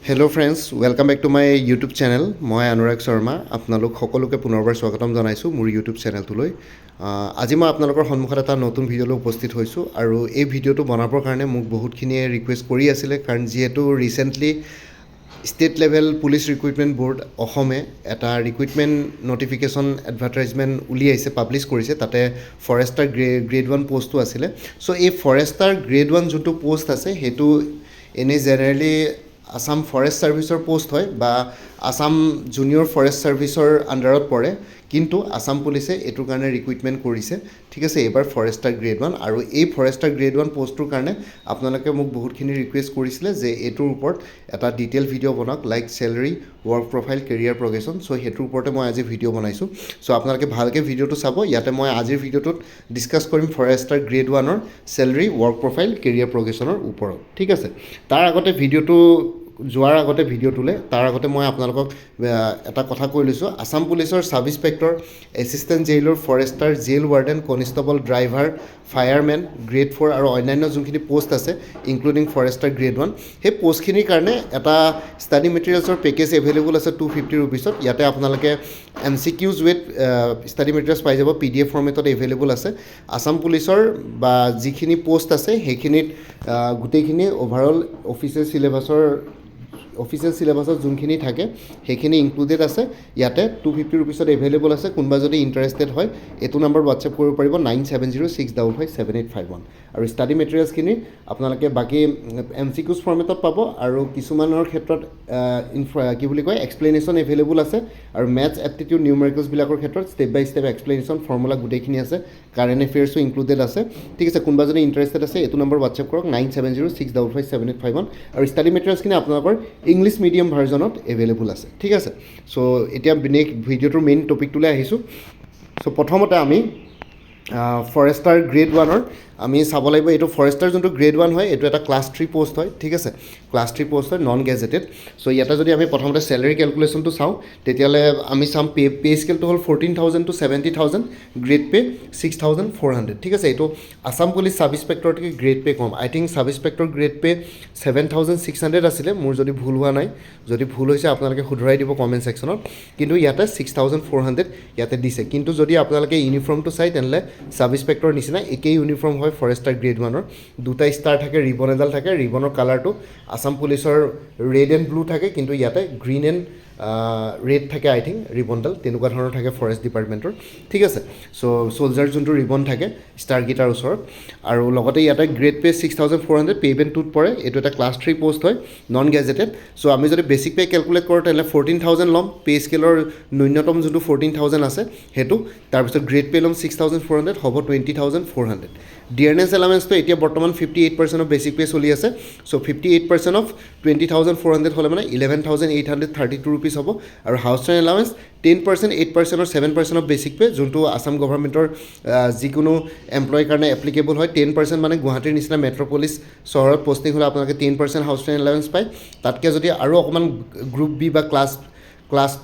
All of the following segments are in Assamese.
Hello' friends, welcome back to my YouTube channel. মই অনুৰাগ শৰ্মা। আপোনালোক সকলোকে পুনৰবাৰ স্বাগতম জনাইছোঁ মোৰ ইউটিউব চেনেলটোলৈ। আজি মই আপোনালোকৰ সন্মুখত এটা নতুন ভিডিঅ'লৈ উপস্থিত হৈছোঁ আৰু এই ভিডিঅ'টো বনাবৰ কাৰণে মোক বহুতখিনিয়ে ৰিকুৱেষ্ট কৰি আছিলে, কাৰণ যিহেতু recently state level police recruitment board অসমে এটা ৰিক্ৰুইটমেণ্ট নটিফিকেশ্যন এডভাৰটাইজমেণ্ট উলিয়াইছে, পাব্লিছ কৰিছে। তাতে ফৰেষ্টাৰ গ্ৰেড 1 পষ্টটো আছিলে। ছ' এই ফৰেষ্টাৰ গ্ৰেড 1 যোনটো পষ্ট আছে সেইটো এনেই জেনেৰেলি আসাম ফৰেষ্ট ছাৰ্ভিচৰ পষ্ট হয় বা আসাম জুনিয়ৰ ফৰেষ্ট ছাৰ্ভিচৰ আণ্ডাৰত পৰে, কিন্তু আসাম পুলিচে এইটোৰ কাৰণে ৰিক্ৰুইটমেণ্ট কৰিছে। ঠিক আছে, এইবাৰ ফৰেষ্টাৰ গ্ৰেড 1 আৰু এই ফৰেষ্টাৰ গ্ৰেড 1 পষ্টটোৰ কাৰণে আপোনালোকে মোক বহুতখিনি ৰিকুৱেষ্ট কৰিছিলে যে এইটোৰ ওপৰত এটা ডিটেইল ভিডিঅ' বনাওক, like salary, work profile, career progression. So' সেইটোৰ ওপৰতে মই আজি ভিডিঅ' বনাইছোঁ। ছ' আপোনালোকে ভালকৈ ভিডিঅ'টো চাব। ইয়াতে মই আজিৰ ভিডিঅ'টোত ডিছকাছ কৰিম ফৰেষ্টাৰ গ্ৰেড 1ৰ চেলেৰি, ৱৰ্ক প্ৰফাইল, কেৰিয়াৰ প্ৰগ্ৰেশ্যনৰ ওপৰত। ঠিক আছে, তাৰ আগতে যোৱাৰ আগতে ভিডিঅ'টোলৈ তাৰ আগতে মই আপোনালোকক এটা কথা কৈ লৈছোঁ। আসাম পুলিচৰ sub inspector, assistant jailer, forester, jail warden, constable, driver, firemen grade 4 আৰু অন্যান্য যোনখিনি পষ্ট আছে ইনক্লুডিং ফৰেষ্টাৰ গ্ৰেড 1, সেই পষ্টখিনিৰ কাৰণে এটা ষ্টাডি মেটেৰিয়েলছৰ পেকেজ এভেইলেবল আছে 250 ৰুপিছত। ইয়াতে আপোনালোকে MCQs উইথ ষ্টাডি মেটেৰিয়েলছ পাই যাব, PDF ফৰ্মেটত এভেইলেবল আছে। আসাম পুলিচৰ বা যিখিনি পষ্ট আছে সেইখিনিত গোটেইখিনি অভাৰঅল অফিচিয়েল চিলেবাছত যোনখিনি থাকে সেইখিনি ইনক্লুডেড আছে। ইয়াতে 250 ৰুপিছত এভেইলেবল আছে। কোনোবা যদি ইণ্টাৰেষ্টেড হয় এইটো নম্বৰ হোৱাটছএপ কৰিব পাৰিব 9706557851। আৰু ষ্টাডি মেটেৰিয়েলছখিনি আপোনালোকে বাকী MCQs ফৰ্মেটত পাব আৰু কিছুমানৰ ক্ষেত্ৰত এক্সপ্লেনেশ্যন এভেইলেবল আছে। আৰু মেথছ, এপ্টিটিউড, নিউমেৰিকেলছবিলাকৰ ক্ষেত্ৰত step by step explanation, formula গোটেইখিনি আছে। কাৰেণ্ট এফেয়াৰ্ছো ইনক্লুডেড আছে। ঠিক আছে, কোনোবা যদি ইণ্টাৰেষ্টেড আছে এইটো নম্বৰ হোৱাটছএপ কৰক 9706557851। আৰু ষ্টাডি মেটেৰিয়েলছখিনি আপোনালোকৰ ইংলিছ মিডিয়াম ভাৰ্জনত এভেইলেবল আছে। ঠিক আছে, ছ' এতিয়া ভিডিঅ'টোৰ মেইন টপিকটোলৈ আহিছোঁ। ছ' প্ৰথমতে আমি ফৰেষ্টাৰ গ্ৰেড 1ৰ আমি চাব লাগিব। এইটো ফৰেষ্টাৰ যোনটো গ্ৰেড 1 হয় এইটো এটা ক্লাছ 3 পষ্ট হয়। ঠিক আছে, ক্লাছ 3 পষ্ট হয়, নন গেজেটেড। ছ' ইয়াতে যদি আমি প্ৰথমতে চেলেৰি কেলকুলেশ্যনটো চাওঁ তেতিয়াহ'লে আমি চাম পে স্কেলটো হ'ল 14,000 to 70,000, গ্ৰেড পে 6,400। ঠিক আছে, এইটো আসাম পুলিচ ছাব ইন্সপেক্টৰতকৈ গ্ৰেড পে কম। I think sub inspector grade pay 7,600 আছিলে, মোৰ যদি ভুল হোৱা নাই। যদি ভুল হৈছে আপোনালোকে শুধৰাই দিব কমেণ্ট ছেকশ্যনত। কিন্তু ইয়াতে 6,400 ইয়াতে দিছে। কিন্তু যদি আপোনালোকে ইউনিফৰ্মটো চাই তেনেহ'লে ছাব ইন্সপেক্টৰ নিচিনা একেই ইউনিফৰ্ম হয় ফৰেষ্টাৰ গ্ৰেড 1ৰ। দুটা ষ্টাৰ থাকে, ৰিবন এডাল থাকে। ৰিবনৰ কালাৰটো আসাম পুলিচৰ ৰেড এণ্ড ব্লু থাকে, কিন্তু ইয়াতে গ্ৰীণ এণ্ড ৰেড থাকে। আই থিংক ৰিবনডাল তেনেকুৱা ধৰণৰ থাকে ফৰেষ্ট ডিপাৰ্টমেণ্টৰ। ঠিক আছে, ছ' ছ'লজাৰ যোনটো ৰিবন থাকে ষ্টাৰকেইটাৰ ওচৰত। আৰু লগতে ইয়াতে গ্ৰেড পে 6,400 পে'মেণ্ট 2ত পৰে। এইটো এটা ক্লাছ 3 পষ্ট হয়, নন গেজেটেড। ছ' আমি যদি বেছিক পে' কেলকুলেট কৰোঁ তেনেহ'লে 14,000 ল'ম। পে' স্কেলৰ ন্যূনতম যোনটো 14,000 আছে সেইটো। তাৰপিছত গ্ৰেড পে' ল'ম 6,400, হ'ব 20,400। ডিয়াৰনেছ এলাৱেঞ্চটো এতিয়া বৰ্তমান 58% অফ বেছিক পে' চলি আছে। ছ' 58% অফ 20,400 হ'লে মানে 11,832 ৰুপিজ হ'ব। আৰু হাউচ ৰেণ্ট এলাৱেঞ্চ 10%, 8% আৰু 7% অফ বেছিক পে', যোনটো আসাম গভৰ্ণমেণ্টৰ যিকোনো এমপ্লয়ৰ কাৰণে এপ্লিকেবল হয়। 10% মানে গুৱাহাটীৰ নিচিনা মেট্ৰ'পলিছ চহৰত পষ্টিং হ'লে আপোনালোকে 10% হাউচ ৰেণ্ট এলাৱেঞ্চ পায়। তাতকৈ যদি আৰু অকণমান গ্ৰুপ বি বা ক্লাছ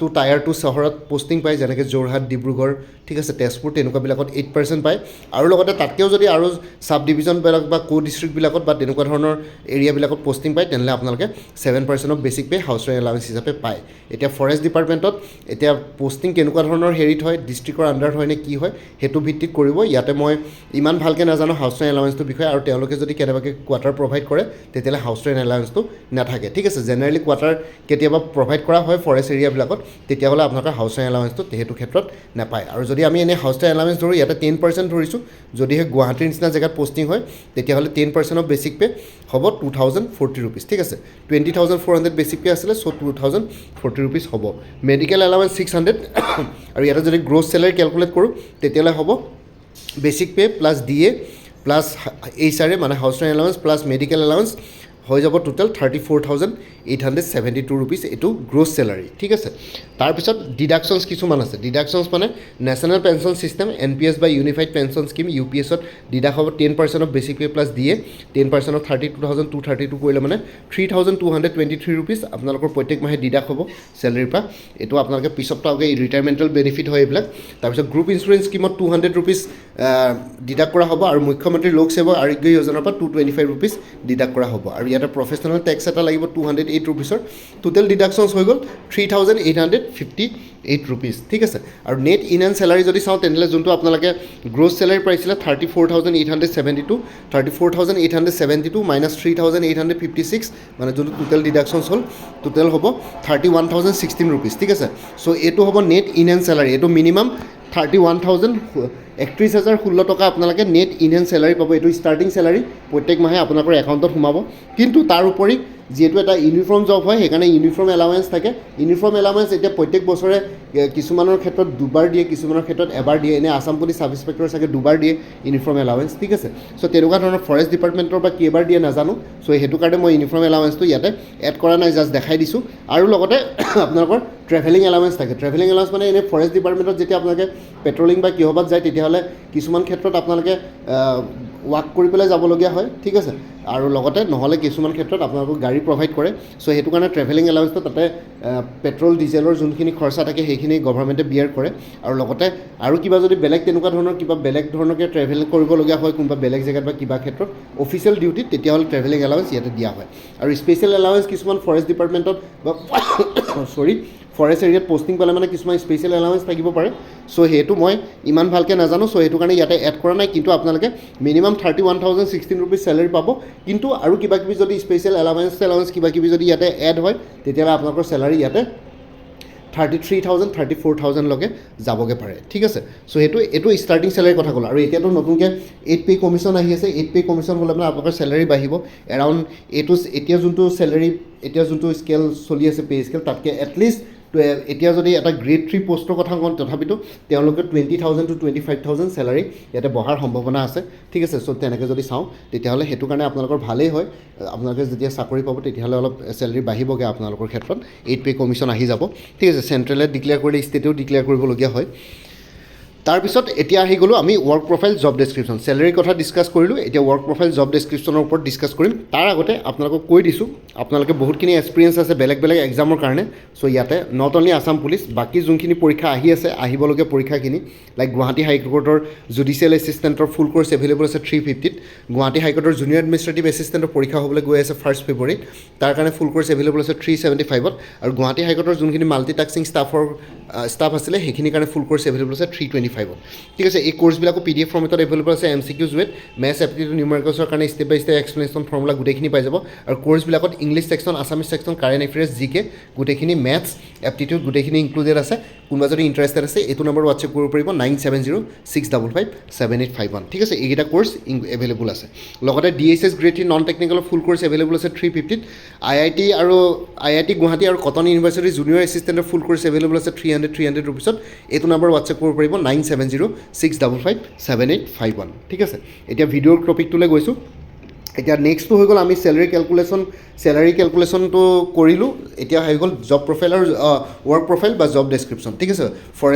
2 টায়াৰ 2 চহৰত পষ্টিং পায়, যেনেকৈ যোৰহাট, ডিব্ৰুগড়, ঠিক আছে, তেজপুৰ, তেনেকুৱাবিলাকত 8% পায়। আৰু লগতে তাতকৈও যদি আৰু ছাব ডিভিজনবিলাক বা ডিষ্ট্ৰিক্টবিলাকত বা তেনেকুৱা ধৰণৰ এৰিয়াবিলাকত পষ্টিং পায় তেনেহ'লে আপোনালোকে 7% of basic pay' house rent allowance হিচাপে পায়। এতিয়া ফৰেষ্ট ডিপাৰ্টমেণ্টত এতিয়া পষ্টিং কেনেকুৱা ধৰণৰ হেৰিত হয়, ডিষ্ট্ৰিক্টৰ আণ্ডাৰত হয় নে কি হয় সেইটো ভিত্তিত কৰিব। ইয়াতে মই ইমান ভালকৈ নাজানো হাউচ ৰেণ্ট এলাৱেঞ্চটোৰ বিষয়ে। আৰু তেওঁলোকে যদি কেনেবাকৈ কোৱাৰ্টাৰ প্ৰভাইড কৰে তেতিয়াহ'লে হাউচ ৰেণ্ট এলাৱেঞ্চটো নাথাকে। ঠিক আছে, জেনেৰেলি কোৱাৰ্টাৰ কেতিয়াবা প্ৰভাইড কৰা হয় ফৰেষ্ট এৰিয়াবিলাকত, তেতিয়াহ'লে আপোনালোকৰ হাউচ ৰেণ্ট এলাৱেঞ্চটো সেইটো ক্ষেত্ৰত নাপায়। আৰু যদি আমি এনেই হাউচ ৰেণ্ট এলাৱেঞ্চ ধৰোঁ, ইয়াতে 10% ধৰিছোঁ। যদিহে গুৱাহাটীৰ নিচিনা জেগাত পষ্টিং হয় তেতিয়াহ'লে 10% অফ বেছিক পে' হ'ব 2,040 ৰুপিজ। ঠিক আছে, 20,400 বেছিক পে' আছিলে, ছ' 2,040 ৰুপিজ হ'ব। Medical allowance 600। আৰু ইয়াতে যদি গ্ৰছ চেলাৰী কেলকুলেট কৰোঁ তেতিয়াহ'লে হ'ব basic pay' plus DA plus HRA মানে house rent allowance plus medical allowance হৈ যাব টোটেল 34,872 ৰুপিজ। এইটো গ্ৰছ চেলাৰী। ঠিক আছে, তাৰপিছত ডিডাকশ্যনছ কিছুমান আছে। ডিডাকশ্যনছ মানে নেশ্যনেল পেঞ্চন ছিষ্টেম, NPS বা ইউনিফাইড পেঞ্চন স্কিম, UPSত ডিডাক্ট হ'ব 10% of basic pay' plus DA। 10% of 32,232 কৰিলে মানে 3,223 ৰুপিজ আপোনালোকৰ প্ৰত্যেক মাহে ডিডাক্ট হ'ব চেলেৰীৰ পৰা। এইটো আপোনালোকে পিছত পাওঁগৈ, ৰিটায়াৰমেণ্টেল বেনিফিট হয় এইবিলাক। তাৰপিছত গ্ৰুপ ইঞ্চুৰেঞ্চ স্কিমত 200 ৰুপিজ ডিডাক্ট কৰা হ'ব আৰু মুখ্যমন্ত্ৰী লোক সেৱক আৰোগ্য যোজনাৰ পৰা 225 ৰুপিজ ডিডাক্ট কৰা হ'ব আৰু ইয়াতে প্ৰফেশ্যনেল টেক্স এটা লাগিব 208 ৰুপিজৰ টোটেল ডিডাকশ্যনছ হৈ গ'ল 3,858 ৰুপিজ ঠিক আছে আৰু নেট ইন এণ্ড চেলাৰী যদি চাওঁ তেনেহ'লে যোনটো আপোনালোকে গ্ৰছ চেলাৰী পাইছিলে 34,872 34,872 মাইনাছ 3,856 মানে যোনটো টোটেল ডিডাকশ্যনছ হ'ল টোটেল হ'ব 31,016 ৰুপিজ ঠিক আছে চ' এইটো হ'ব নেট ইন এণ্ড চেলাৰী এইটো মিনিমাম 31,016 টকা আপোনালোকে নেট ইন এণ্ড চেলাৰী পাব এইটো ষ্টাৰ্টিং চেলাৰী প্ৰত্যেক মাহে আপোনালোকৰ একাউণ্টত সোমাব কিন্তু তাৰ উপৰি যিহেতু এটা ইউনিফৰ্ম জব হয় সেইকাৰণে ইউনিফৰ্ম এলাৱেঞ্চ থাকে ইউনিফৰ্ম এলাৱেঞ্চ এতিয়া প্ৰত্যেক বছৰে কিছুমানৰ ক্ষেত্ৰত দুবাৰ দিয়ে কিছুমানৰ ক্ষেত্ৰত এবাৰ দিয়ে এনে আছাম পুলিচ ছাব ইন্সপেক্টৰ চাগে দুবাৰ দিয়ে ইউনিফৰ্ম এলাৱেঞ্চ ঠিক আছে চ' তেনেকুৱা ধৰণৰ ফৰেষ্ট ডিপাৰ্টমেণ্টৰ বা কেইবাৰ দিয়ে নাজানো চ' সেইটো কাৰণে মই ইউনিফৰ্ম এলাৱেঞ্চটো ইয়াতে এড কৰা নাই জাষ্ট দেখাই দিছোঁ আৰু লগতে আপোনালোকৰ ট্ৰেভেলিং এলাৱেঞ্চ থাকে ট্ৰেভেলিং এলাৱেঞ্চ মানে এনে ফৰেষ্ট ডিপাৰ্টমেণ্টত যেতিয়া আপোনালোকে পেট্ৰলিং বা কিহবাত যায় তেতিয়াহ'লে কিছুমান ক্ষেত্ৰত আপোনালোকে ৱাক কৰি পেলাই যাবলগীয়া হয় ঠিক আছে আৰু লগতে নহ'লে কিছুমান ক্ষেত্ৰত আপোনালোকক গাড়ী প্ৰভাইড কৰে চ' সেইটো কাৰণে ট্ৰেভেলিং এলাৱেঞ্চটো তাতে পেট্ৰল ডিজেলৰ যোনখিনি খৰচা থাকে সেইখিনি গভৰ্ণমেণ্টে বিয়াৰ কৰে আৰু লগতে আৰু কিবা যদি বেলেগ তেনেকুৱা ধৰণৰ কিবা বেলেগ ধৰণৰকৈ ট্ৰেভেল কৰিবলগীয়া হয় কোনোবা বেলেগ জেগাত বা কিবা ক্ষেত্ৰত অফিচিয়েল ডিউটিত তেতিয়াহ'লে ট্ৰেভেলিং এলাৱেঞ্চ ইয়াতে দিয়া হয় আৰু স্পেচিয়েল এলাৱেঞ্চ কিছুমান ফৰেষ্ট ডিপাৰ্টমেণ্টত বা ফৰেষ্ট এৰিয়াত পষ্টিং পালে মানে কিছুমান স্পেচিয়েল এলাৱেঞ্চ থাকিব পাৰে চ' সেইটো মই ইমান ভালকৈ নাজানো চ' সেইটো কাৰণে ইয়াতে এড কৰা নাই কিন্তু আপোনালোকে মিনিমাম 31,016 ৰুপিজ চেলাৰী পাব কিন্তু আৰু কিবা কিবি যদি স্পেচিয়েল এলাৱেঞ্চ কিবা কিবি যদি ইয়াতে এড হয় তেতিয়াহ'লে আপোনালোকৰ চেলাৰী ইয়াতে 33,000 34,000লৈকে যাবগৈ পাৰে ঠিক আছে চ' এইটো ষ্টাৰ্টিং চেলাৰীৰ কথা ক'লোঁ আৰু এতিয়াতো নতুনকৈ 8 পে কমিশ্যন আহি আছে 8 পে কমিশ্যন হ'লে মানে আপোনালোকৰ চেলাৰী বাঢ়িব এৰাউণ্ড এইটো এতিয়া যোনটো চেলাৰী এতিয়া যোনটো স্কেল চলি আছে পে স্কেল তাতকৈ এটলিষ্ট এতিয়া যদি এটা গ্ৰেড 3 পষ্টৰ কথা কওঁ তথাপিতো তেওঁলোকে 20,000 to 25,000 চেলাৰী ইয়াতে বহাৰ সম্ভাৱনা আছে ঠিক আছে চ' তেনেকৈ যদি চাওঁ তেতিয়াহ'লে সেইটো কাৰণে আপোনালোকৰ ভালেই হয় আপোনালোকে যেতিয়া চাকৰি পাব তেতিয়াহ'লে অলপ চেলাৰী বাঢ়িবগৈ আপোনালোকৰ ক্ষেত্ৰত 8 পে কমিশ্যন আহি যাব ঠিক আছে চেণ্ট্ৰেলে ডিক্লেয়াৰ কৰিলে ষ্টেটেও ডিক্লেয়াৰ কৰিবলগীয়া হয় তাৰপিছত এতিয়া আহি গ'লোঁ আমি ৱৰ্ক প্ৰফাইল জব ডেছক্ৰিপশ্যন চেলাৰীৰ কথা ডিছকাছ কৰিলোঁ এতিয়া ৱৰ্ক প্ৰফাইল জব ডেছক্ৰিপশ্যনৰ ওপৰত ডিছকাছ কৰিম তাৰ আগতে আপোনালোকক কৈ দিছোঁ আপোনালোকে বহুতখিনি এক্সপিৰিয়েঞ্চ আছে বেলেগ বেলেগ এক্সামৰ কাৰণে চ' ইয়াতে নট অনলি আছাম পুলিচ বাকী যোনখিনি পৰীক্ষা আহি আছে আহিবলগীয়া পৰীক্ষাখিনি লাইক গুৱাহাটী হাইকোৰ্টৰ জুডিচিয়েল এছিষ্টেণ্টৰ ফুল কোৰ্চ এভেইলেবল আছে 350ত গুৱাহাটী হাইকোৰ্টৰ জুনিয়ৰ এডমিনিষ্ট্ৰেটিভ এছিষ্টেণ্টৰ পৰীক্ষা হ'বলৈ গৈ আছে 1 ফেব্ৰুৱাৰীত তাৰ কাৰণে ফুল কোৰ্চ এভেইলেবল আছে 375ত আৰু গুৱাহাটী হাইকোৰ্টৰ যোনখিনি মাল্টিটাস্কিং ষ্টাফ আছিলে সেইখিনিৰ কাৰণে ফুল কোৰ্চ এভেইলেবল আছে 325ত ঠিক আছে এই কোৰ্চবিলাকো PDF ফৰ্মেটত এভেইলেবল আছে MCQs উইথ মেথছ এপ্টিটিউড নিউমেৰিকেলছৰ কাৰণে step by step explanation formula গোটেইখিনি পাই যাব আৰু কোৰ্চবিলাকত English section Assamese section current affairs GK গোটেইখিনি মেথছ এপ্টিটিউড গোটেইখিনি ইনক্লুডেড আছে কোনোবা যদি ইণ্টাৰেষ্টেড আছে এইটো নম্বৰ হোৱাটছএপ কৰিব পাৰিব 9706557851 ঠিক আছে এইকেইটা কোৰ্চ এভেইলেবল আছে লগতে DSS গ্ৰেড 3 নন টেকনিকেলৰ ফুল কোৰ্চ এভেইলেবল আছে 350ত IIT গুৱাহাটী আৰু কটন ইউনিভাৰ্চিটিৰ জুনিয়ৰ এছিষ্টেণ্টৰ ফুল কোৰ্চ এভেইলেবল আছে 300 ৰুপিছত এইটো নম্বৰ হোৱাটছএপ কৰিব পাৰিব 9706557851 ঠিক আছে এতিয়া ভিডিঅ'ৰ টপিকটোলৈ গৈছোঁ এতিয়া নেক্সটটো হৈ গ'ল আমি চেলাৰী কেলকুলেশ্যনটো কৰিলোঁ এতিয়া হৈ গ'ল জব প্ৰফাইল আৰু ৱৰ্ক প্ৰফাইল বা জব ডেছক্ৰিপশ্যন ঠিক আছে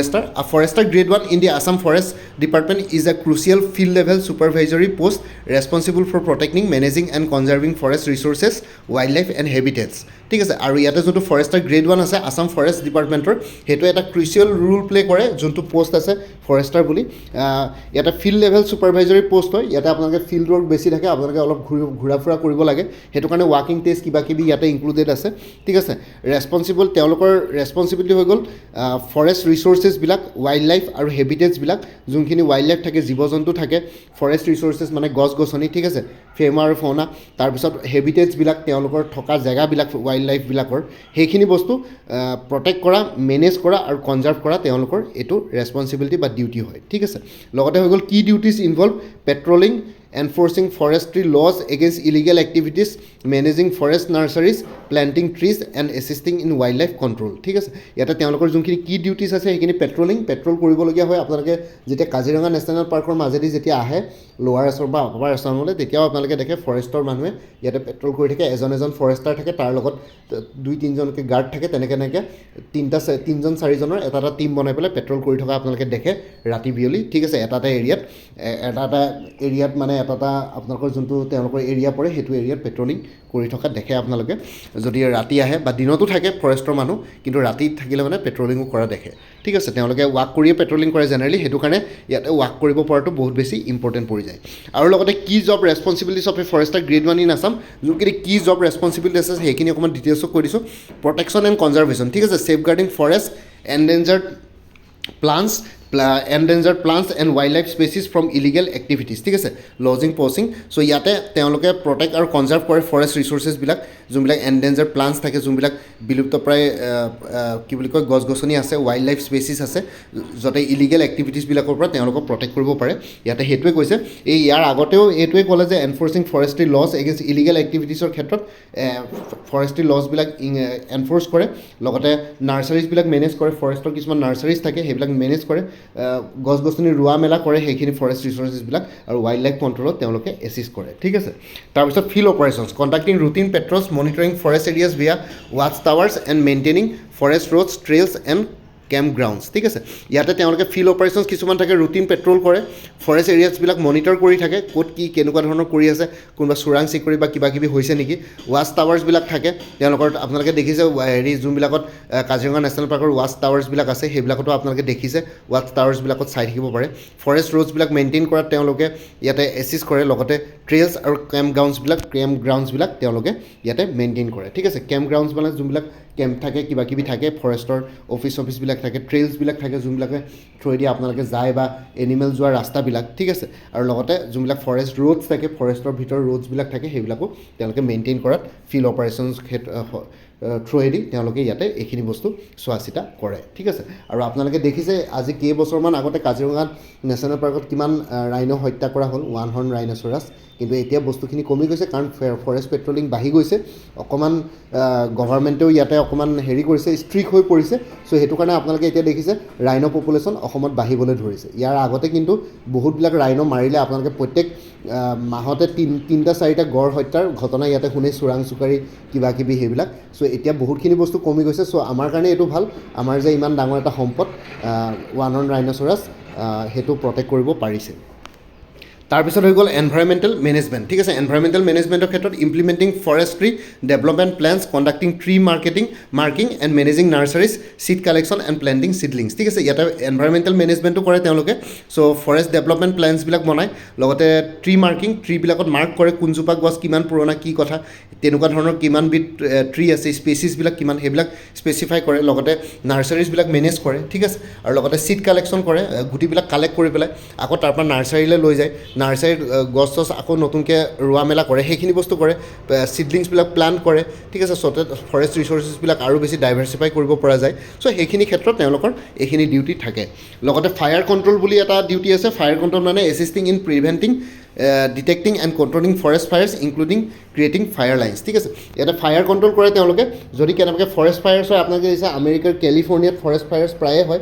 forester grade 1 in the Assam forest department is a crucial field level supervisory post responsible for protecting managing and conserving forest resources wildlife and habitats ঠিক আছে আৰু ইয়াতে যোনটো ফৰেষ্টাৰ গ্ৰেড 1 আছে আছাম ফৰেষ্ট ডিপাৰ্টমেণ্টৰ সেইটো এটা ক্ৰুচিয়েল ৰোল প্লে কৰে যোনটো পোষ্ট আছে ফৰেষ্টাৰ বুলি ইয়াতে ফিল্ড লেভেল ছুপাৰভাইজৰী পোষ্ট হয় ইয়াতে আপোনালোকে ফিল্ড ৱৰ্ক বেছি থাকে আপোনালোকে অলপ ঘূৰা ফুৰা কৰিব লাগে সেইটো কাৰণে ৱাকিং টেষ্ট কিবা কিবি ইয়াতে ইনক্লুডেড আছে ঠিক আছে তেওঁলোকৰ ৰেছপনচিবিলিটি হৈ গ'ল ফৰেষ্ট ৰিচোৰ্চেছবিলাক ৱাইল্ড লাইফ আৰু হেবিটেটছবিলাক যোনখিনি ৱাইল্ড লাইফ থাকে জীৱ জন্তু থাকে ফৰেষ্ট ৰিচোৰ্চেছ মানে গছ গছনি ঠিক আছে ফেমা আৰু ফৌনা তাৰপিছত হেবিটেটছবিলাক তেওঁলোকৰ থকা জেগাবিলাক ৱাইল্ড লাইফবিলাকৰ সেইখিনি বস্তু প্ৰটেক্ট কৰা মেনেজ কৰা আৰু কনজাৰ্ভ কৰা তেওঁলোকৰ এইটো ৰেছপনচিবিলিটি বা ডিউটি হয় ঠিক আছে লগতে হৈ গ'ল কি duties involve patrolling enforcing forestry laws against illegal activities, managing forest nurseries, planting trees and assisting in wildlife control ঠিক আছে ইয়াতে তেওঁলোকৰ যোনখিনি কি ডিউটিজ আছে সেইখিনি পেট্ৰল কৰিবলগীয়া হয় আপোনালোকে যেতিয়া কাজিৰঙা নেশ্যনেল পাৰ্কৰ মাজেদি যেতিয়া আহে লোৱাৰ আছাম বা আপাৰ আছামলৈ তেতিয়াও আপোনালোকে দেখে ফৰেষ্টৰ মানুহে ইয়াতে পেট্ৰল কৰি থাকে এজন ফৰেষ্টাৰ থাকে তাৰ লগত 2-3জনকৈ গাৰ্ড থাকে তেনেকৈ 3-4জনৰ এটা টিম বনাই পেলাই পেট্ৰল কৰি থকা আপোনালোকে দেখে ৰাতি বিয়লি ঠিক আছে এটা এৰিয়াত মানে এটা আপোনালোকৰ যোনটো তেওঁলোকৰ এৰিয়া পৰে সেইটো এৰিয়াত পেট্ৰলিং কৰি থকা দেখে আপোনালোকে যদি ৰাতি আহে বা দিনতো থাকে ফৰেষ্টৰ মানুহ কিন্তু ৰাতি থাকিলে মানে পেট্ৰলিঙো কৰা দেখে ঠিক আছে তেওঁলোকে ৱাক কৰিয়ে পেট্ৰলিং কৰে জেনেৰেলি সেইটো কাৰণে ইয়াতে ৱাক কৰিব পৰাটো বহুত বেছি ইম্পৰ্টেণ্ট পৰি যায় আৰু লগতে কি job responsibilities of a forester grade 1 in Assam যোনখিনি কি জব ৰেছপনচিবিলিটি আছে সেইখিনি অকণমান ডিটেইলছত কৈ দিছোঁ প্ৰটেকশ্যন এণ্ড কনজাৰ্ভেশ্যন ঠিক আছে safeguarding forest endangered plants endangered plants and wildlife species from illegal activities ঠিক আছে লজিং পচিং চ' ইয়াতে তেওঁলোকে প্ৰটেক্ট আৰু কনজাৰ্ভ কৰে ফৰেষ্ট ৰিচোৰ্চেছবিলাক যোনবিলাক এণ্ডেঞ্জাৰ্ড প্লাণ্টছ থাকে যোনবিলাক বিলুপ্তপ্ৰায় কি বুলি কয় গছ গছনি আছে ৱাইল্ড লাইফ স্পেচিছ আছে যাতে ইলিগেল এক্টিভিটিছবিলাকৰ পৰা তেওঁলোকক প্ৰটেক্ট কৰিব পাৰে ইয়াতে সেইটোৱে কৈছে এই ইয়াৰ আগতেও এইটোৱে ক'লে যে এনফৰ্চিং ফৰেষ্ট্ৰি লছ এগেইনষ্ট ইলিগেল এক্টিভিটিছৰ ক্ষেত্ৰত ফৰেষ্ট্ৰি লছবিলাক এনফৰ্চ কৰে লগতে নাৰ্চাৰিজবিলাক মেনেজ কৰে ফৰেষ্টৰ কিছুমান নাৰ্চাৰিজ থাকে সেইবিলাক মেনেজ কৰে গছ গছনি ৰোৱা মেলা কৰে সেইখিনি ফৰেষ্ট ৰিচোৰ্চেছবিলাক আৰু ৱাইল্ড লাইফ কণ্ট্ৰলত তেওঁলোকে এছিষ্ট কৰে ঠিক আছে তাৰপিছত field operations conducting routine patrols monitoring forest areas via ৱাটছ towers and maintaining forest roads trails and camp grounds ঠিক আছে ইয়াতে তেওঁলোকে ফিল্ড অপাৰেশ্যনছ কিছুমান থাকে ৰুটিন পেট্ৰল কৰে ফৰেষ্ট এৰিয়াছবিলাক মনিটৰ কৰি থাকে ক'ত কি কেনেকুৱা ধৰণৰ কৰি আছে কোনোবা চোৰাং চিকাৰী বা কিবা কিবি হৈছে নেকি ৱাচ টাৱাৰ্ছবিলাক থাকে তেওঁলোকৰ আপোনালোকে দেখিছে হেৰি যোনবিলাকত কাজিৰঙা নেশ্যনেল পাৰ্কৰ ৱাচ টাৱাৰ্ছবিলাক আছে সেইবিলাকতো আপোনালোকে দেখিছে ৱাচ টাৱাৰ্ছবিলাকত চাই থাকিব পাৰে ফৰেষ্ট ৰোডছবিলাক মেইনটেইন কৰাত তেওঁলোকে ইয়াতে এছিষ্ট কৰে লগতে ট্ৰেইলছ আৰু কেম্প গ্ৰাউণ্ডছবিলাক তেওঁলোকে ইয়াতে মেইনটেইন কৰে ঠিক আছে কেম্প গ্ৰাউণ্ডছ মানে যোনবিলাক কেম্প থাকে কিবা কিবি থাকে ফৰেষ্টৰ অফিচবিলাক থাকে ট্ৰেইলছবিলাক থাকে যোনবিলাকে থ্ৰুৱেদি আপোনালোকে যায় বা এনিমেল যোৱা ৰাস্তাবিলাক ঠিক আছে আৰু লগতে যোনবিলাক ফৰেষ্ট ৰোডছ থাকে ফৰেষ্টৰ ভিতৰৰ ৰোডছবিলাক থাকে সেইবিলাকো তেওঁলোকে মেইনটেইন কৰাত ফিল্ড অপাৰেশ্যনছ থ্ৰুৱেদি তেওঁলোকে ইয়াতে এইখিনি বস্তু চোৱা চিতা কৰে ঠিক আছে আৰু আপোনালোকে দেখিছে আজি কেইবছৰমান আগতে কাজিৰঙা নেশ্যনেল পাৰ্কত কিমান ৰাইনো হত্যা কৰা হ'ল ওৱান হৰ্ণ ৰাইন'চৰাছ কিন্তু এতিয়া বস্তুখিনি কমি গৈছে কাৰণ ফৰেষ্ট পেট্ৰলিং বাঢ়ি গৈছে অকণমান গভৰ্ণমেণ্টেও ইয়াতে অকণমান হেৰি কৰিছে ষ্ট্ৰিক্ট হৈ পৰিছে চ' সেইটো কাৰণে আপোনালোকে এতিয়া দেখিছে ৰাইন' পপুলেশ্যন অসমত বাঢ়িবলৈ ধৰিছে ইয়াৰ আগতে কিন্তু বহুতবিলাক ৰাইন' মাৰিলে আপোনালোকে প্ৰত্যেক মাহতে তিনিটা চাৰিটা গড় হত্যাৰ ঘটনা ইয়াতে শুনে চোৰাং চুকাৰী কিবা কিবি সেইবিলাক চ' এতিয়া বহুতখিনি বস্তু কমি গৈছে চ' আমাৰ কাৰণে এইটো ভাল আমাৰ যে ইমান ডাঙৰ এটা সম্পদ ওৱান হৰ্ণ ৰাইন'চৰাছ সেইটো প্ৰটেক্ট কৰিব পাৰিছে তাৰপিছত হৈ গ'ল এনভাইৰমেণ্টেল মেনেজমেণ্ট ঠিক আছে এনভাইৰমেণ্টেল মেনেজমেণ্টৰ ক্ষেত্ৰত implementing forestry development plans conducting tree marking and managing nurseries seed collection and planting seedlings ঠিক আছে ইয়াতে এনভাইৰমেণ্টেল মেনেজমেণ্টো কৰে তেওঁলোকে চ' ফৰেষ্ট ডেভেলপমেণ্ট প্লেনছবিলাক বনায় লগতে ট্ৰী মাৰ্কিং ট্ৰীবিলাকত মাৰ্ক কৰে কোনজোপা গছ কিমান পুৰণা কি কথা তেনেকুৱা ধৰণৰ কিমানবিধ ট্ৰী আছে স্পেচিছবিলাক কিমান সেইবিলাক স্পেচিফাই কৰে লগতে নাৰ্চাৰিজবিলাক মেনেজ কৰে ঠিক আছে আৰু লগতে চিড কালেকশ্যন কৰে গুটিবিলাক কালেক্ট কৰি পেলাই আকৌ তাৰপৰা নাৰ্চাৰীলৈ লৈ যায় নাৰ্চাৰীত গছ চছ আকৌ নতুনকৈ ৰোৱা মেলা কৰে সেইখিনি বস্তু কৰে চিডলিংছবিলাক প্লান্ট কৰে ঠিক আছে চ' ফৰেষ্ট ৰিচোৰ্চেছবিলাক আৰু বেছি ডাইভাৰ্চিফাই কৰিব পৰা যায় চ' সেইখিনি ক্ষেত্ৰত তেওঁলোকৰ এইখিনি ডিউটি থাকে লগতে ফায়াৰ কণ্ট্ৰল বুলি এটা ডিউটি আছে ফায়াৰ কণ্ট্ৰল মানে assisting in preventing detecting and controlling forest fires including creating fire lines ঠিক আছে ইয়াতে ফায়াৰ কণ্ট্ৰল কৰে তেওঁলোকে যদি কেনেবাকৈ ফৰেষ্ট ফায়াৰ্ছ হয় আপোনালোকে দিছে আমেৰিকাৰ কেলিফৰ্ণিয়াত ফৰেষ্ট ফায়াৰ্ছ প্ৰায়ে হয়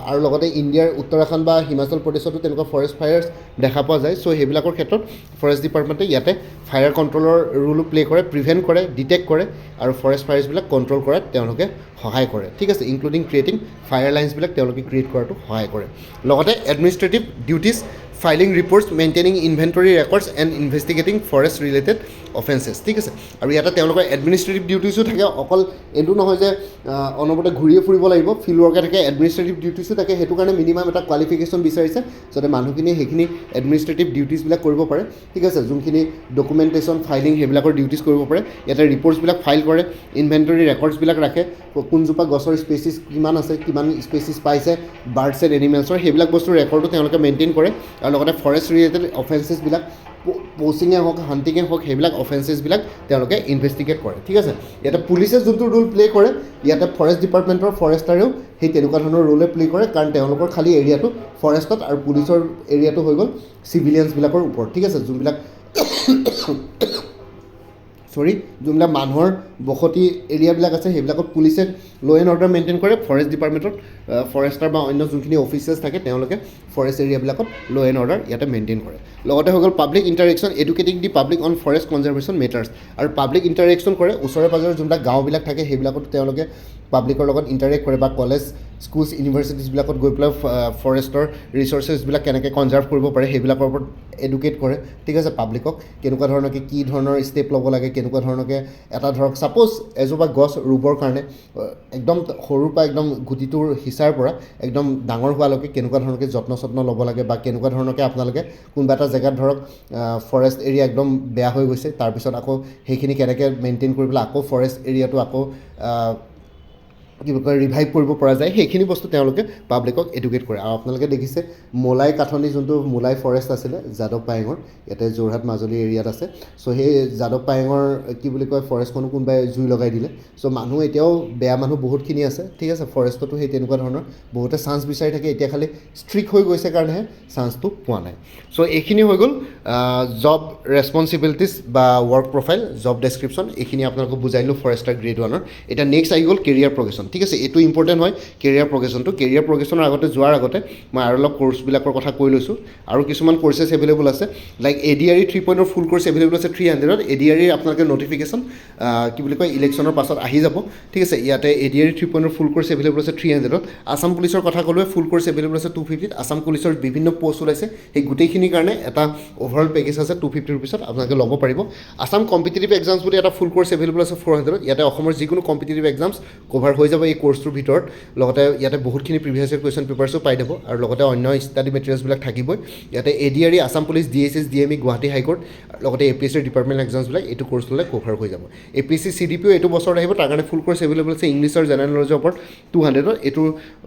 আৰু লগতে ইণ্ডিয়াৰ উত্তৰাখণ্ড বা হিমাচল প্ৰদেশতো তেনেকুৱা ফৰেষ্ট ফায়াৰ্ছ দেখা পোৱা যায় চ' সেইবিলাকৰ ক্ষেত্ৰত ফৰেষ্ট ডিপাৰ্টমেণ্টে ইয়াতে ফায়াৰ কণ্ট্ৰলৰ ৰোলো প্লে কৰে প্ৰিভেণ্ট কৰে ডিটেক্ট কৰে আৰু ফৰেষ্ট ফায়াৰ্ছবিলাক কণ্ট্ৰল কৰাত তেওঁলোকে সহায় কৰে ঠিক আছে ইনক্লুডিং ক্ৰিয়েটিং ফায়াৰ লাইন্সবিলাক তেওঁলোকে ক্ৰিয়েট কৰাটো সহায় কৰে লগতে administrative duties filing reports maintaining inventory records and investigating forest related offences ঠিক আছে আৰু ইয়াতে তেওঁলোকৰ এডমিনিষ্ট্ৰেটিভ ডিউটিছো থাকে অকল এইটো নহয় যে অনবৰতে ঘূৰিয়ে ফুৰিব লাগিব ফিল্ড ৱৰ্কে থাকে এডমিনিষ্ট্ৰেটিভ ডিউটিছো থাকে সেইটো কাৰণে মিনিমাম এটা কোৱালিফিকেশ্যন বিচাৰিছে যাতে মানুহখিনিয়ে সেইখিনি এডমিনিষ্ট্ৰেটিভ ডিউটিছবিলাক কৰিব পাৰে ঠিক আছে যোনখিনি ডকুমেণ্টেশ্যন ফাইলিং সেইবিলাকৰ ডিউটিছ কৰিব পাৰে ইয়াতে ৰিপৰ্টছবিলাক ফাইল কৰে ইনভেণ্টৰী ৰেকৰ্ডছবিলাক ৰাখে কোনজোপা গছৰ স্পেচিছ কিমান আছে কিমান স্পেচিছ পাইছে বাৰ্ডছ এণ্ড এনিমেলছৰ সেইবিলাক বস্তুৰ ৰেকৰ্ডো তেওঁলোকে মেইনটেইন কৰে আৰু লগতে ফৰেষ্ট ৰিলেটেড অফেন্সেছবিলাক প'চিঙে হওক হাণ্টিঙে হওক সেইবিলাক অফেন্সেছবিলাক তেওঁলোকে ইনভেষ্টিগেট কৰে ঠিক আছে ইয়াতে পুলিচে যোনটো ৰোল প্লে কৰে ইয়াতে ফৰেষ্ট ডিপাৰ্টমেণ্টৰ ফৰেষ্টাৰেও সেই তেনেকুৱা ধৰণৰ ৰোলে প্লে কৰে কাৰণ তেওঁলোকৰ খালী এৰিয়াটো ফৰেষ্টত আৰু পুলিচৰ এৰিয়াটো হৈ গ'ল চিভিলিয়ানছবিলাকৰ ওপৰত ঠিক আছে যোনবিলাক যোনবিলাক মানুহৰ বসতি এৰিয়াবিলাক আছে সেইবিলাকত পুলিচে ল' এণ্ড অৰ্ডাৰ মেইনটেইন কৰে ফৰেষ্ট ডিপাৰ্টমেণ্টত ফৰেষ্টাৰ বা অন্য যোনখিনি অফিচাৰ্ছ থাকে তেওঁলোকে ফৰেষ্ট এৰিয়াবিলাকত ল' এণ্ড অৰ্ডাৰ ইয়াতে মেইনটেইন কৰে লগতে হৈ গ'ল public interaction educating the public on forest conservation matters আৰু পাব্লিক ইণ্টাৰেকশ্যন কৰে ওচৰে পাজৰে যোনবিলাক গাঁওবিলাক থাকে সেইবিলাকতো তেওঁলোকে পাব্লিকৰ লগত ইণ্টাৰেক্ট কৰে বা কলেজ স্কুলছ ইউনিভাৰ্চিটিছবিলাকত গৈ পেলাই ফৰেষ্টৰ ৰিচৰ্চেছবিলাক কেনেকৈ কনজাৰ্ভ কৰিব পাৰে সেইবিলাকৰ ওপৰত এডুকেট কৰে ঠিক আছে পাব্লিকক কেনেকুৱা ধৰণৰকৈ কি ধৰণৰ ষ্টেপ ল'ব লাগে কেনেকুৱা ধৰণৰকৈ এটা ধৰক ছাপ'জ এজোপা গছ ৰুবৰ কাৰণে একদম সৰুৰ পৰা একদম গুটিটোৰ সিঁচাৰ পৰা একদম ডাঙৰ হোৱালৈকে কেনেকুৱা ধৰণৰকৈ যত্ন ল'ব লাগে বা কেনেকুৱা ধৰণৰকৈ আপোনালোকে কোনোবা এটা জেগাত ধৰক ফৰেষ্ট এৰিয়া একদম বেয়া হৈ গৈছে তাৰপিছত আকৌ সেইখিনি কেনেকৈ মেইনটেইন কৰি পেলাই আকৌ ফৰেষ্ট এৰিয়াটো আকৌ কি বুলি কয় ৰিভাইভ কৰিব পৰা যায় সেইখিনি বস্তু তেওঁলোকে পাব্লিকক এডুকেট কৰে আৰু আপোনালোকে দেখিছে মোলাই কাঠনি যোনটো মোলাই ফৰেষ্ট আছিলে যাদৱ পায়েঙৰ ইয়াতে যোৰহাট মাজুলী এৰিয়াত আছে চ' সেই যাদৱ পায়েঙৰ কি বুলি কয় ফৰেষ্টখনো কোনোবাই জুই লগাই দিলে চ' মানুহ এতিয়াও বেয়া মানুহ বহুতখিনি আছে ঠিক আছে ফৰেষ্টতো সেই তেনেকুৱা ধৰণৰ বহুতে চান্স বিচাৰি থাকে এতিয়া খালি ষ্ট্ৰিক্ট হৈ গৈছে কাৰণেহে চান্সটো পোৱা নাই চ' এইখিনি হৈ গ'ল জব ৰেছপনচিবিলিটিছ বা ৱৰ্ক প্ৰফাইল জব ডেছক্ৰিপশ্যন এইখিনি আপোনালোকক বুজাইলোঁ ফৰেষ্টাৰ গ্ৰেড 1ৰ এতিয়া নেক্সট আহি গ'ল কেৰিয়াৰ প্ৰগ্ৰেশ্যন ঠিক আছে এইটো ইম্পৰ্টেণ্ট হয় কেৰিয়াৰ প্ৰগ্ৰেশ্যনৰ আগতে যোৱাৰ আগতে মই আৰু অলপ কোৰ্চবিলাকৰ কথা কৈ লৈছোঁ আৰু কিছুমান কোৰ্চেছ এভেইলেবল আছে লাইক ADRE 3.0 ফুল কোৰ্চ এভেইলেবল আছে 300ত ADRE আপোনালোকে নটিফিকেশ্যন কি বুলি কয় ইলেকশ্যনৰ পাছত আহি যাব ঠিক আছে ইয়াতে ADRE 3.0 ফুল কোৰ্চ এভেইলেবল আছে 300ত আছাম পুলিচৰ কথা ক'লোৱে ফুল কোৰ্চ এভেইলেবল আছে 250ত আছাম পুলিচৰ বিভিন্ন পষ্ট ওলাইছে সেই গোটেইখিনিৰ কাৰণে এটা অভাৰঅল পেকেজ আছে 250 ৰুপিছত আপোনালোকে ল'ব পাৰিব আছাম কম্পিটিটিভ এক্সামছ বুলি এটা ফুল কোৰ্চ এভেইলেবল আছে 400ত ইয়াতে অসমৰ যিকোনো কম্পিটিটিভ এক্সামছ কভাৰ হৈ যাব এই কোৰ্চটোৰ ভিতৰত লগতে ইয়াতে বহুতখিনি প্ৰিভিয়াছ ইয়েৰ কুৱেশ্যন পেপাৰ্ছো পাই যাব আৰু লগতে অন্য ষ্টাডি মেটেৰিয়েলছবিলাক থাকিবই ইয়াতে ADRE Assam police DSS DME Guwahati high court লগতে APSC ডিপাৰ্টমেণ্ট এক্সামছবিলাক এইটো কোৰ্চ ল'লে কভাৰ হৈ যাব APSC CDPO এইটো বছৰত আহিব তাৰ কাৰণে ফুল কোৰ্চ এভেইলেবল আছে ইংলিছ আৰু জেনেৰেল নলেজৰ ওপৰত 200ত এইটো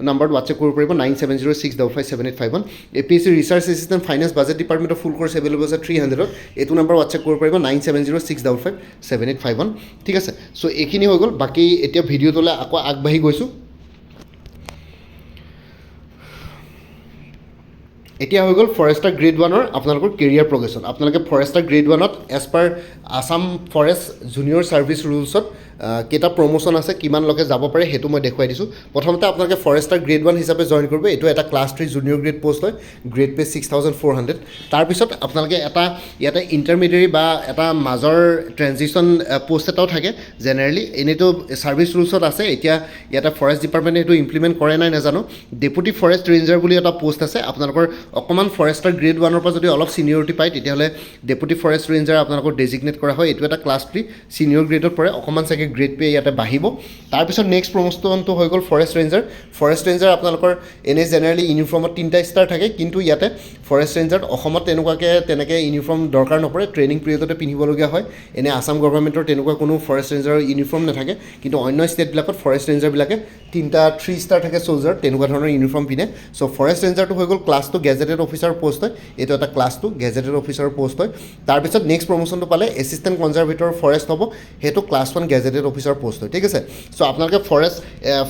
নাম্বাৰত হোৱাটছএপ কৰিব পাৰিব 9706557851 APSC research assistant finance budget ডিপাৰ্টমেণ্টৰ ফুল কোৰ্চ এভেইলেবল আছে 300ত এইটো নাম্বাৰ হোৱাটছএপ কৰিব পাৰিব 9706557851 ঠিক আছে চ' এইখিনি হৈ গ'ল বাকী এতিয়া ভিডিঅ'টোলৈ আকৌ আগবাঢ়ি গৈছোঁ এতিয়া হৈ গ'ল ফৰেষ্টাৰ গ্ৰেড 1ৰ আপোনালোকৰ কেৰিয়াৰ প্ৰগ্ৰেশ্যন আপোনালোকে ফৰেষ্টাৰ গ্ৰেড 1ত as per Assam forest junior service ৰুলছত কেইটা প্ৰমোশ্যন আছে কিমান লোকে যাব পাৰে সেইটো মই দেখুৱাই দিছোঁ প্ৰথমতে আপোনালোকে ফৰেষ্টাৰ গ্ৰেড 1 হিচাপে জইন কৰিব এইটো এটা ক্লাছ 3 জুনিয়ৰ গ্ৰেড পষ্ট হয় গ্ৰেড পে 6400 তাৰপিছত আপোনালোকে এটা ইয়াতে ইণ্টাৰমিডিয়েট বা এটা মাজৰ ট্ৰেনজিশ্যন পষ্ট এটাও থাকে জেনেৰেলি এনেইতো ছাৰ্ভিচ ৰুলছত আছে এতিয়া ইয়াতে ফৰেষ্ট ডিপাৰ্টমেণ্টে এইটো ইমপ্লিমেণ্ট কৰে নাই নাজানো ডেপুটি ফৰেষ্ট ৰেঞ্জাৰ বুলি এটা পষ্ট আছে আপোনালোকৰ অকণমান ফৰেষ্টাৰ গ্ৰেড 1ৰ পৰা যদি অলপ ছিনিয়ৰিটি পায় তেতিয়াহ'লে ডেপুটি ফৰেষ্ট ৰেঞ্জাৰ আপোনালোকৰ ডেজিগনেট কৰা হয় এইটো এটা ক্লাছ 3 ছিনিয়ৰ গ্ৰেডত পৰে অকণমান চাগে গ্ৰেড পে ইয়াতে বাঢ়িব তাৰপিছত নেক্সট প্ৰমোশ্যনটো হৈ গ'ল ফৰেষ্ট ৰেঞ্জাৰ আপোনালোকৰ এনেই জেনেৰেলি ইউনিফৰ্মত 3টা ষ্টাৰ থাকে কিন্তু ইয়াতে ফৰেষ্ট ৰেঞ্জাৰত অসমত তেনেকৈ ইউনিফৰ্ম দৰকাৰ নপৰে ট্ৰেইনিং পিৰিয়ডতে পিন্ধিবলগীয়া হয় এনেই আছাম গভৰ্ণমেণ্টৰ তেনেকুৱা কোনো ফৰেষ্ট ৰেঞ্জাৰৰ ইউনিফৰ্ম নাথাকে কিন্তু অন্য ষ্টেটবিলাকত ফৰেষ্ট ৰেঞ্জাৰবিলাকে 3 ষ্টাৰ থাকে চ'লজাৰ তেনেকুৱা ধৰণৰ ইউনিফৰ্ম পিন্ধে চ' ফৰেষ্ট ৰেঞ্জাৰটো হৈ গ'ল ক্লাছ 2 গেজেটেড অফিচাৰ পষ্ট হয় এইটো এটা ক্লাছ 2 গেজেটেড অফিচাৰ পষ্ট হয় তাৰপিছত নেক্সট প্ৰমোশ্যনটো পালে এছিষ্টেণ্ট কনজাৰ্ভেটৰ ফৰেষ্ট হ'ব সেইটো ক্লাছ 1 গেজেটেড অফিচাৰ পষ্ট হয় ঠিক আছে চ' আপোনালোকে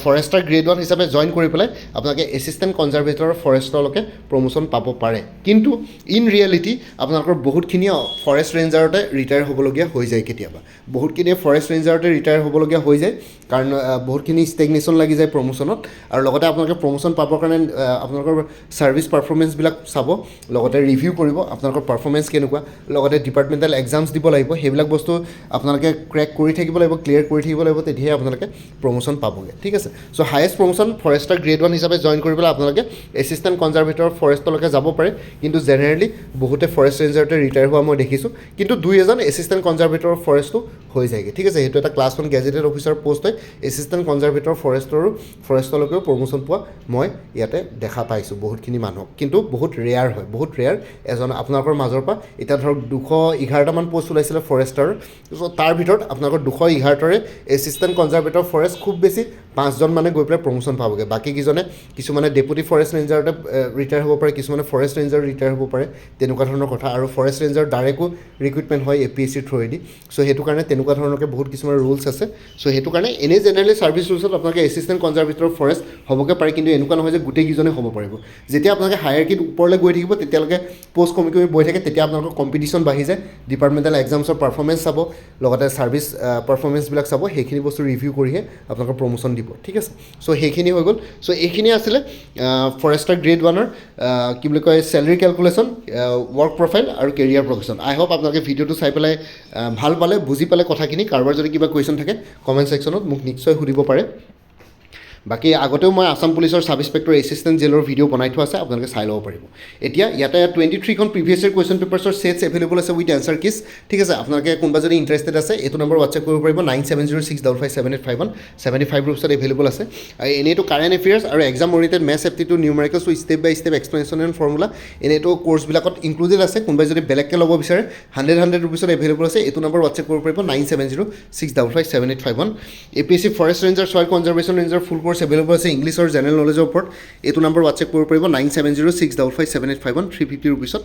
ফৰেষ্টাৰ গ্ৰেড 1 হিচাপে জইন কৰি পেলাই আপোনালোকে এছিষ্টেণ্ট কনজাৰ্ভেটৰ ফৰেষ্টৰলৈকে প্ৰমোশ্যন পাব পাৰে কিন্তু ইন ৰিয়েলিটি আপোনালোকৰ বহুতখিনি ফৰেষ্ট ৰেঞ্জাৰতে ৰিটায়াৰ হ'বলগীয়া হৈ যায় কেতিয়াবা বহুতখিনিয়ে ফৰেষ্ট ৰেঞ্জাৰতে ৰিটায়াৰ হ'বলগীয়া হৈ যায় কাৰণ বহুতখিনি ষ্টেগনেশ্যন লাগি যায় প্ৰমোশ্যনত আৰু লগতে আপোনালোকে প্ৰমোশ্যন পাবৰ কাৰণে আপোনালোকৰ ছাৰ্ভিচ পাৰফৰ্মেঞ্চবিলাক চাব লগতে ৰিভিউ কৰিব আপোনালোকৰ পাৰফৰ্মেঞ্চ কেনেকুৱা লগতে ডিপাৰ্টমেণ্টেল এক্সামছ দিব লাগিব সেইবিলাক বস্তু আপোনালোকে ক্ৰেক কৰি থাকিব লাগিব ক্লিয়াৰ কৰি থাকিব লাগিব তেতিয়াহে আপোনালোকে প্ৰমোশ্যন পাবগৈ ঠিক আছে চ' হায়েষ্ট প্ৰমোশ্যন ফৰেষ্টাৰ গ্ৰেড 1 হিচাপে জইন কৰি পেলাই আপোনালোকে এছিষ্টেণ্ট কনজাৰ্ভেটৰ ফৰেষ্টলৈকে যাব পাৰে কিন্তু জেনেৰেলি বহুতে ফৰেষ্ট ৰেঞ্জাৰতে ৰিটায়াৰ হোৱা মই দেখিছোঁ কিন্তু 2 এজন এছিষ্টেণ্ট কনজাৰ্ভেটৰ ফৰেষ্টটো হৈ যায়গৈ ঠিক আছে সেইটো এটা ক্লাছ 1 গেজেটেড অফিচাৰ পষ্ট হয় এছিষ্টেণ্ট কনজাৰ্ভেটৰ ফৰেষ্টলৈকেও প্ৰমোশ্যন পোৱা মই ইয়াতে দেখা পাইছোঁ বহুতখিনি মানুহক কিন্তু বহুত ৰেয়াৰ হয় বহুত ৰেয়াৰ এজন আপোনালোকৰ মাজৰ পৰা এতিয়া ধৰক 211মান পষ্ট ওলাইছিলে ফৰেষ্টাৰ চ' তাৰ ভিতৰত আপোনালোকৰ 211ৰে এছিষ্টেণ্ট কনজাৰ্ভেটৰ ফৰেষ্ট খুব বেছি 5জন মানে গৈ পেলাই প্ৰমোশ্যন পাবগৈ বাকীকেইজনে কিছুমানে ডেপুটি ফৰেষ্ট ৰেঞ্জাৰতে ৰিটায়াৰ হ'ব পাৰে কিছুমানে ফৰেষ্ট ৰেঞ্জাৰ ৰিটায়াৰ হ'ব পাৰে তেনেকুৱা ধৰণৰ কথা আৰু ফৰেষ্ট ৰেঞ্জাৰ ডাইৰেক্টো ৰিক্ৰুইটমেণ্ট হয় APSC থ্ৰুৱেদি চ' সেইটো কাৰণে তেনেকুৱা ধৰণৰকৈ বহুত কিছুমান ৰুলছ আছে চ' সেইটো কাৰণে এনেই জেনেৰেলি ছাৰ্ভিচ ৰুলছত আপোনালোকে এছিষ্টেণ্ট কনজাৰ্ভেটৰ ফৰেষ্ট হ'বগৈ পাৰে কিন্তু এনেকুৱা নহয় যে গোটেইকেইজনে হ'ব পাৰিব যেতিয়া আপোনালোকে হায়াৰকিত ওপৰলৈ গৈ থাকিব তেতিয়ালৈকে পষ্ট কমি বৈ থাকে তেতিয়া আপোনালোকৰ কম্পিটিশ্যন বাঢ়ি যায় ডিপাৰ্টমেণ্টেল এক্সামছৰ পাৰফৰ্মেঞ্চ চাব লগতে ছাৰ্ভিচ পাৰফৰ্মেঞ্চবিলাক চাব সেইখিনি বস্তু ৰিভিউ কৰিহে আপোনালোকৰ প্ৰমোশ্যন দিব ঠিক আছে চ' সেইখিনি হৈ গ'ল চ' এইখিনি আছিলে ফৰেষ্টাৰ গ্ৰেড 1ৰ কি বুলি কয় চেলেৰি কেলকুলেশ্যন ৱৰ্ক প্ৰফাইল আৰু কেৰিয়াৰ প্ৰগ্ৰেশ্যন আই হোপ আপোনালোকে ভিডিঅ'টো চাই পেলাই ভাল পালে বুজি পালে কথাখিনি কাৰোবাৰ যদি কিবা কুৱেশ্যন থাকে কমেণ্ট ছেকশ্যনত মোক নিশ্চয় সুধিব পাৰে বাকী আগতেও মই আছাম পুলিচৰ sub inspector assistant jailer video' বনাই থোৱা আছে আপোনালোকে চাই ল'ব পাৰিব এতিয়া ইয়াতে 23খন প্ৰিভিয়াছ ইয়েৰ কুৱেশ্যন পেপাৰ্ছৰ ছেটছ এভেইলেবল আছে উইথ এনচাৰ কিজ ঠিক আছে আপোনালোকে কোনোবা যদি ইণ্টাৰেষ্টেড আছে এইটো নম্বৰ হোৱাটছএপ কৰিব পাৰিব 9706557851 75 ৰুপিছত এভেইলেবল আছে আৰু এনেইতো কাৰেণ্ট এফেয়াৰ্ছ আৰু exam oriented maths aptitude numericals step by step explanation and formula এনেইতো কোৰ্ছবিলাকত ইনক্লুডেড আছে কোনোবাই যদি বেলেগকৈ ল'ব বিচাৰে 100 ৰুপিছত এভেইলেবল আছে এইটো নম্বৰ হোৱাটছএপ কৰিব পাৰিব 9706557851 APSC forest ranger soil conservation ranger full course available আছে ইংলিছ আৰু জেনেৰেল নলেজৰ ওপৰত এইটো নম্বৰ হোৱাটছএপ কৰিব পাৰিব 9706557851 350 ৰুপিছত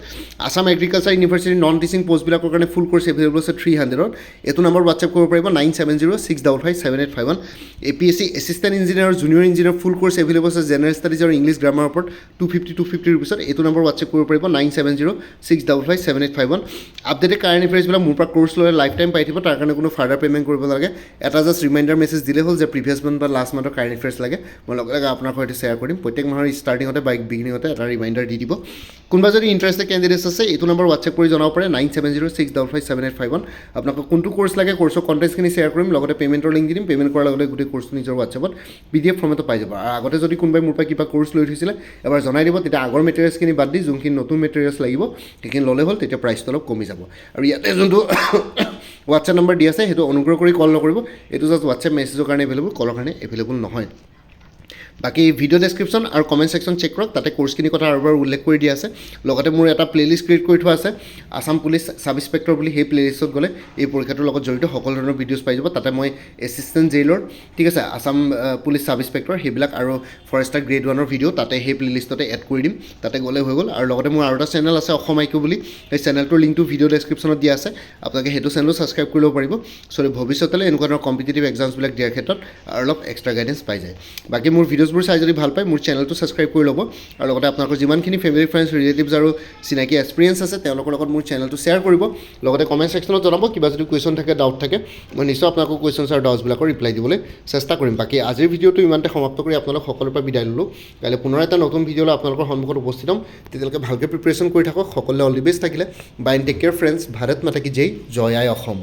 Assam agriculture university non teaching পষ্টবিলাকৰ কাৰণে ফুল কোৰ্ছ এভেইলেবল আছে 300 এইটো নম্বৰ হোৱাটছএপ কৰিব পাৰিব 9706557851 APSC assistant engineer junior engineer full course available আছে জেনেৰেল ষ্টাডিজ আৰু ইংলিছ গ্ৰামাৰৰ ওপৰত 250 ৰুপিছত এইটো নম্বৰ হোৱাটছএপ কৰিব পাৰিব 9706557851 আপডেটেড কাৰেণ্ট এফেয়াৰ্ছবিলাক মোৰ পৰা কোৰ্ছ লৈ লাইফ টাইম পাই থাকিব তাৰ কাৰণে কোনো ফাৰ্ডাৰ পে'মেণ্ট কৰিব নালাগে এটা জাষ্ট ৰিমাইণ্ডাৰ মেছেজ দিলে হ'ল যে প্ৰিভিয়াছ মান্থ বা লাষ্ট মান্থৰ কাৰেণ্ট এফেয়াৰ্ছ লাগে মই লগে লগে আপোনাৰ সৈতে শ্বেয়াৰ কৰিম প্ৰত্যেক মাহৰ ষ্টাৰ্টিঙতে বা বিগিনিঙতে এটা ৰিমাইণ্ডাৰ দি দিব কোনোবা যদি ইণ্টাৰেষ্টেড কেণ্ডিডেটছ আছে এইটো নম্বৰ হোৱাটছএপ কৰি জনাব পাৰে 9706557851 আপোনাক কোনটো কোৰ্ছ লাগে কোৰ্ছৰ কণ্টেণ্টছখিনি শ্বেয়াৰ কৰিম লগতে পে'মেণ্টৰ লিংক দি দিম পে'মেণ্ট কৰাৰ লগতে গোটেই কোৰ্ছটো নিজৰ হোৱাটছএপত PDF ফৰ্মেটত পাই যাব আৰু আগতে যদি কোনোবাই মোৰ পৰা কিবা কোৰ্ছ লৈ থৈছিলে এবাৰ জনাই দিব তেতিয়া আগৰ মেটেৰিয়েলছখিনি বাদ দি যোনখিনি নতুন মেটেৰিয়েলছ লাগিব সেইখিনি ল'লে হ'ল তেতিয়া প্ৰাইচটো অলপ কমি যাব আৰু ইয়াতে যোনটো হোৱাটছএপ নম্বৰ দি আছে সেইটো অনুগ্ৰহ কৰি কল নকৰিব এইটো জাষ্ট হোৱাটছএপ মেছেজৰ কাৰণে এভেইলেবল কলৰ কাৰণে এভেইলেবল নহয় বাকি ভিডিঅ' ডেছক্ৰিপশ্যন আৰু কমেণ্ট ছেকশ্যন চেক কৰক তাতে কোৰ্ছখিনি কথা আৰু এবাৰ উল্লেখ কৰি দিয়া আছে লগতে মোৰ এটা প্লেলিষ্ট ক্ৰিয়েট কৰি থোৱা আছে আছাম পুলিচ ছাব ইন্সপেক্টৰ বুলি সেই প্লেলিষ্টত গ'লে এই পৰীক্ষাটোৰ লগত জড়িত সকলো ধৰণৰ ভিডিঅ'ছ পাই যাব তাতে মই এছিষ্টেণ্ট জেইলৰ ঠিক আছে আছাম পুলিচ ছাব ইন্সপেক্টৰ সেইবিলাক আৰু ফৰেষ্টাৰ গ্ৰেড 1ৰ ভিডিঅ' তাতে সেই প্লেলিষ্টতে এড কৰি দিম তাতে গ'লে হৈ গ'ল আৰু লগতে মোৰ আৰু এটা চেনেল আছে অসম আইকিউ বুলি সেই চেনেলটোৰ লিংকটো ভিডিঅ' ডেছক্ৰিপশ্যনত দিয়া আছে আপোনালোকে সেইটো চেনেলো ছাবস্ক্ৰাইব কৰি ল'ব পাৰিব চ' ভৱিষ্যতলৈ এনেকুৱা ধৰণৰ কম্পিটিটিভ এক্সামছবিলাক দিয়াৰ ক্ষেত্ৰত আৰু অলপ এক্সট্ৰা গাইডেঞ্চ পাই যায় বাকী মোৰ ভিডিঅ'ছবোৰ চাই যদি ভাল পায় মোৰ চেনেলটো ছাবস্ক্ৰাইব কৰি ল'ব আৰু লগতে আপোনালোকৰ যিমানখিনি ফেমিলি ফ্ৰেণ্ডছ ৰিলেটিভছ আৰু চিনাকি এক্সপিৰিয়েঞ্চ আছে তেওঁলোকৰ লগত মোৰ চেনেলটো শ্বেয়াৰ কৰিব লগতে কমেণ্ট ছেকশ্যনত জনাব কিবা যদি কুৱেশ্যন থাকে ডাউট থাকে মই নিশ্চয় আপোনালোকৰ কুৱেশ্যনছ আৰু ডাউটছবিলাকৰ ৰিপ্লাই দিবলৈ চেষ্টা কৰিম বাকী আজিৰ ভিডিঅ'টো ইমানতে সমাপ্ত কৰি আপোনালোক সকলোৰে পৰা বিদায় ল'লোঁ কাইলৈ পুনৰ এটা নতুন ভিডিঅ'লৈ আপোনালোকৰ সন্মুখত উপস্থিত হ'ম তেতিয়ালৈকে ভালকৈ প্ৰিপেৰেশ্যন কৰি থাকক সকলোৱে অল দি বেষ্ট থাকিলে bye take care friends Bharat মাতা কি জয় জয় আই অসম